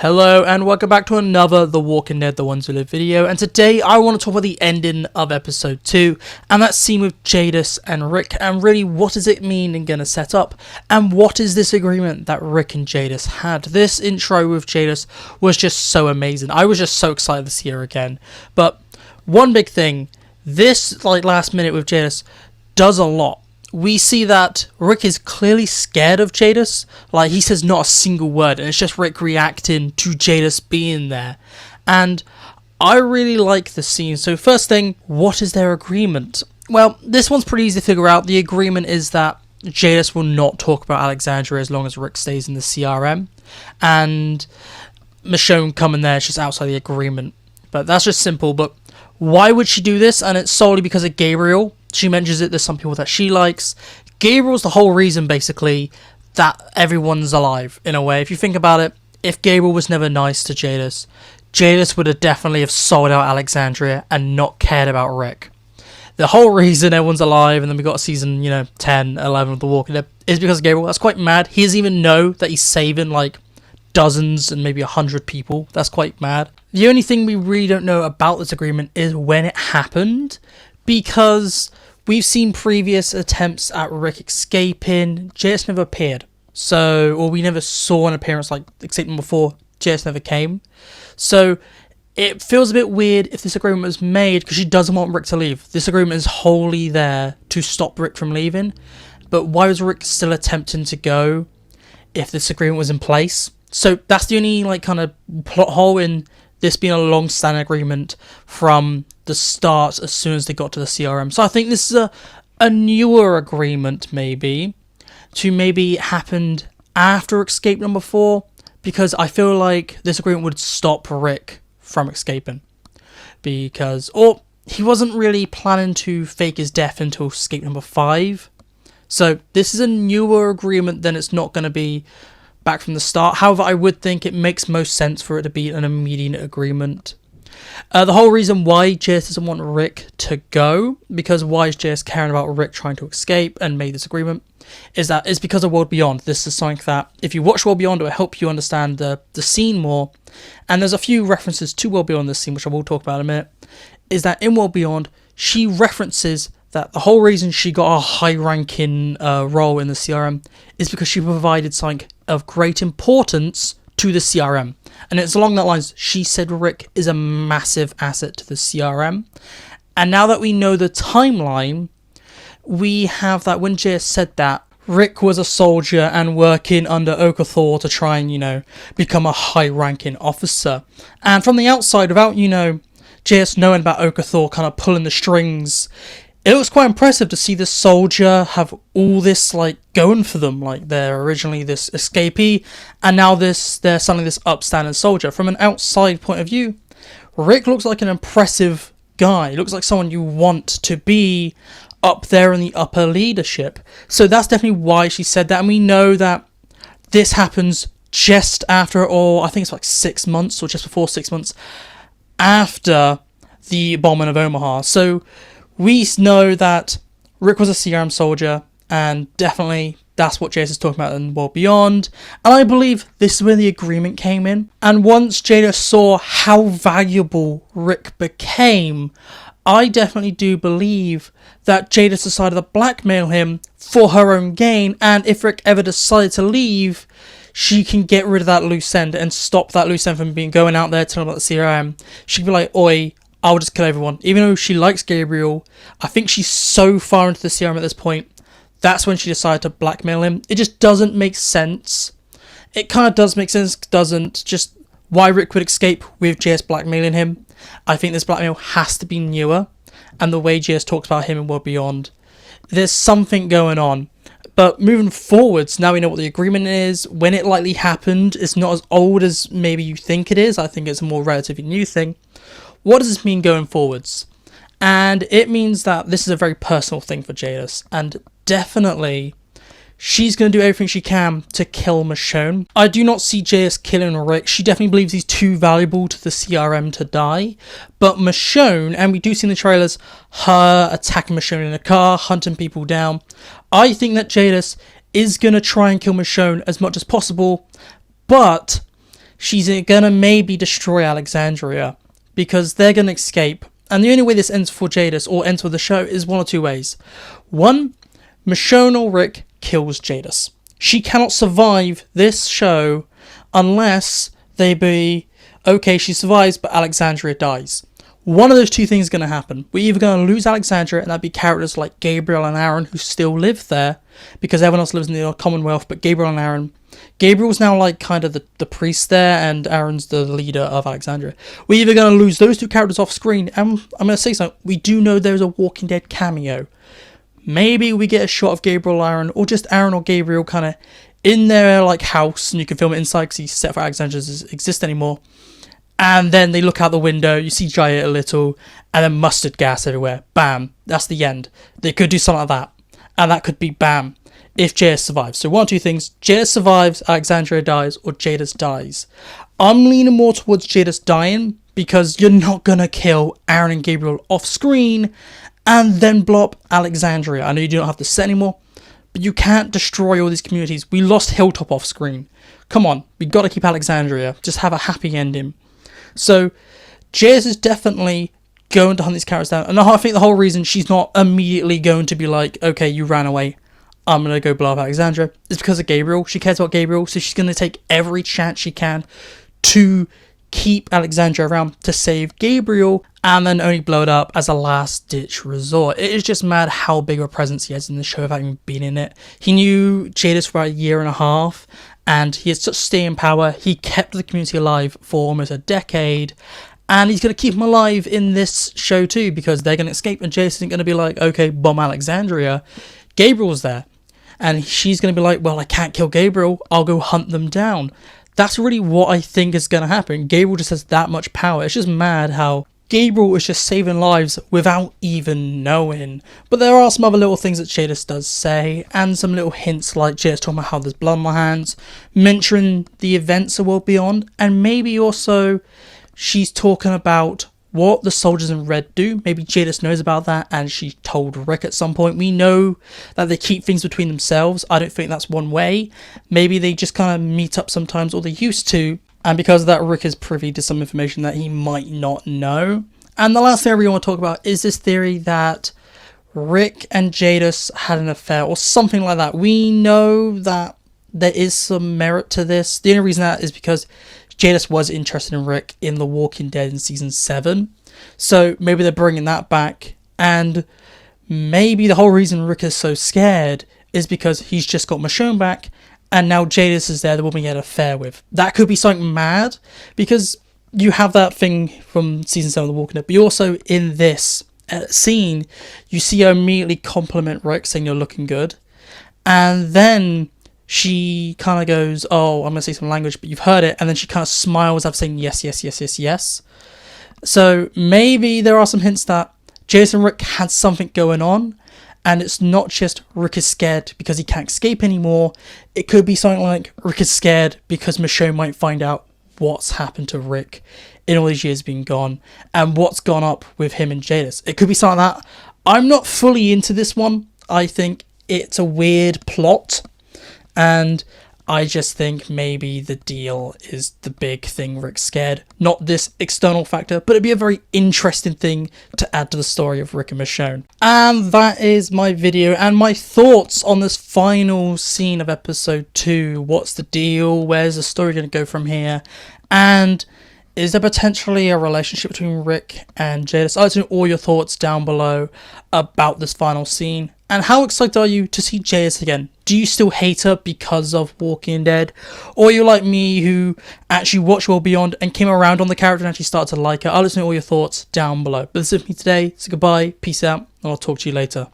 Hello and welcome back to another The Walking Dead The Ones Who Live video, and today I want to talk about the ending of episode 2 and that scene with Jadis and Rick, and really what does it mean and gonna set up, and what is this agreement that Rick and Jadis had. This intro with Jadis was just so amazing. I was just so excited to see her again. But one big thing, this last minute with Jadis does a lot. We see that Rick is clearly scared of Jadis. He says not a single word, and it's just Rick reacting to Jadis being there. And I really like the scene. So first thing, what is their agreement? Well, this one's pretty easy to figure out. The agreement is that Jadis will not talk about Alexandria as long as Rick stays in the CRM. And Michonne coming there is just outside the agreement. But that's just simple. But why would she do this? And it's solely because of Gabriel. She mentions it, there's some people that she likes. Gabriel's the whole reason, basically, that everyone's alive, in a way. If you think about it, if Gabriel was never nice to Jadis, Jadis would have definitely have sold out Alexandria and not cared about Rick. The whole reason everyone's alive, and then we got season, 10, 11 of The Walking Dead, is because of Gabriel. That's quite mad. He doesn't even know that he's saving, dozens and maybe 100 people. That's quite mad. The only thing we really don't know about this agreement is when it happened, because we've seen previous attempts at Rick escaping. Jadis never appeared. Or we never saw an appearance escaping before. Jadis never came. So it feels a bit weird if this agreement was made because she doesn't want Rick to leave. This agreement is wholly there to stop Rick from leaving. But why was Rick still attempting to go if this agreement was in place? So that's the only kind of plot hole in this being a long-standing agreement from the start as soon as they got to the CRM. So I think this is a newer agreement maybe happened after escape number 4, because I feel like this agreement would stop Rick from escaping, or he wasn't really planning to fake his death until escape number 5. So this is a newer agreement, then it's not going to be back from the start. However, I would think it makes most sense for it to be an immediate agreement. The whole reason why Jadis doesn't want Rick to go, because why is Jadis caring about Rick trying to escape and made this agreement, is because of World Beyond. This is something that, if you watch World Beyond, it will help you understand the scene more. And there's a few references to World Beyond this scene, which I will talk about in a minute, is that in World Beyond, she references that the whole reason she got a high-ranking role in the CRM is because she provided something of great importance to the CRM. And it's along that lines. She said Rick is a massive asset to the CRM. And now that we know the timeline, we have that when Jadis said that, Rick was a soldier and working under Okathor to try and, become a high-ranking officer. And from the outside, without, Jadis knowing about Okathor kind of pulling the strings, it looks quite impressive to see this soldier have all this, going for them. They're originally this escapee, and now they're suddenly this upstanding soldier. From an outside point of view, Rick looks like an impressive guy. He looks like someone you want to be up there in the upper leadership. So that's definitely why she said that, and we know that this happens just after, or I think it's 6 months, or just before 6 months, after the bombing of Omaha. So we know that Rick was a CRM soldier, and definitely that's what Jadis is talking about in World Beyond. And I believe this is where the agreement came in. And once Jadis saw how valuable Rick became, I definitely do believe that Jadis decided to blackmail him for her own gain. And if Rick ever decided to leave, she can get rid of that loose end and stop that loose end from going out there telling about the CRM. She can be like, oi, I'll just kill everyone. Even though she likes Gabriel, I think she's so far into the CRM at this point, that's when she decided to blackmail him. It just doesn't make sense. It kind of does make sense, doesn't. Just why Rick would escape with Jadis blackmailing him. I think this blackmail has to be newer. And the way Jadis talks about him in World Beyond, there's something going on. But moving forwards, now we know what the agreement is. When it likely happened, it's not as old as maybe you think it is. I think it's a more relatively new thing. What does this mean going forwards? And it means that this is a very personal thing for Jadis, and definitely she's going to do everything she can to kill Michonne. I do not see Jadis killing Rick. She definitely believes he's too valuable to the CRM to die. But Michonne, and we do see in the trailers her attacking Michonne in a car, hunting people down. I think that Jadis is going to try and kill Michonne as much as possible, but she's gonna maybe destroy Alexandria, because they're gonna escape. And the only way this ends for Jadis, or ends for the show, is one of two ways. One, Michonne or Rick kills Jadis. She cannot survive this show unless they be, okay, she survives, but Alexandria dies. One of those two things is going to happen. We're either going to lose Alexandria, and that'd be characters like Gabriel and Aaron, who still live there, because everyone else lives in the Commonwealth, but Gabriel and Aaron... Gabriel's now like kind of the priest there, and Aaron's the leader of Alexandria. We're either going to lose those two characters off screen, and I'm going to say something, we do know there's a Walking Dead cameo. Maybe we get a shot of Gabriel, Aaron, or just Aaron or Gabriel kind of in their like house, and you can film it inside because he's set for Alexandria doesn't exist anymore. And then they look out the window, you CGI it a little, and then mustard gas everywhere. Bam. That's the end. They could do something like that. And that could be bam, if Jadis survives. So one or two things. Jadis survives, Alexandria dies, or Jadis dies. I'm leaning more towards Jadis dying, because you're not going to kill Aaron and Gabriel off screen, and then blow up Alexandria. I know you do not have the set anymore, but you can't destroy all these communities. We lost Hilltop off screen. Come on, we got to keep Alexandria. Just have a happy ending. So, Jadis is definitely going to hunt these characters down. And I think the whole reason she's not immediately going to be like, okay, you ran away, I'm going to go blow up Alexandria, is because of Gabriel. She cares about Gabriel, so she's going to take every chance she can to keep Alexandria around to save Gabriel, and then only blow it up as a last-ditch resort. It is just mad how big of a presence he has in the show without even being in it. He knew Jadis for about a year and a half, and he has such staying power. He kept the community alive for almost a decade, and he's going to keep them alive in this show too, because they're going to escape, and Jadis isn't going to be like, okay, bomb Alexandria. Gabriel's there, and she's going to be like, well, I can't kill Gabriel, I'll go hunt them down. That's really what I think is going to happen. Gabriel just has that much power. It's just mad how Gabriel is just saving lives without even knowing. But there are some other little things that Jadis does say, and some little hints like Jadis talking about how there's blood on my hands, mentioning the events of World Beyond, and maybe also she's talking about what the soldiers in red do. Maybe Jadis knows about that, and she told Rick at some point. We know that they keep things between themselves. I don't think that's one way. Maybe they just kind of meet up sometimes, or they used to, and because of that, Rick is privy to some information that he might not know. And the last thing I really want to talk about is this theory that Rick and Jadis had an affair, or something like that. We know that there is some merit to this. The only reason that is because Jadis was interested in Rick in The Walking Dead in season 7. So maybe they're bringing that back. And maybe the whole reason Rick is so scared is because he's just got Michonne back, and now Jadis is there, the woman he had an affair with. That could be something mad, because you have that thing from season 7 of The Walking Dead, but you also, in this scene, you see her immediately compliment Rick, saying you're looking good. And then she kind of goes, oh, I'm going to say some language, but you've heard it. And then she kind of smiles after saying yes, yes, yes, yes, yes. So maybe there are some hints that Jadis and Rick had something going on. And it's not just Rick is scared because he can't escape anymore. It could be something like Rick is scared because Michonne might find out what's happened to Rick in all these years being gone, and what's gone up with him and Jadis. It could be something like that. I'm not fully into this one. I think it's a weird plot, and I just think maybe the deal is the big thing Rick's scared, not this external factor, but it'd be a very interesting thing to add to the story of Rick and Michonne. And that is my video and my thoughts on this final scene of episode 2. What's the deal? Where's the story going to go from here? And is there potentially a relationship between Rick and Jadis? I'd like to know all your thoughts down below about this final scene. And how excited are you to see Jadis again? Do you still hate her because of Walking Dead? Or are you like me, who actually watched World Beyond and came around on the character and actually started to like her? I'll let you know all your thoughts down below. But that's it for me today. So goodbye, peace out, and I'll talk to you later.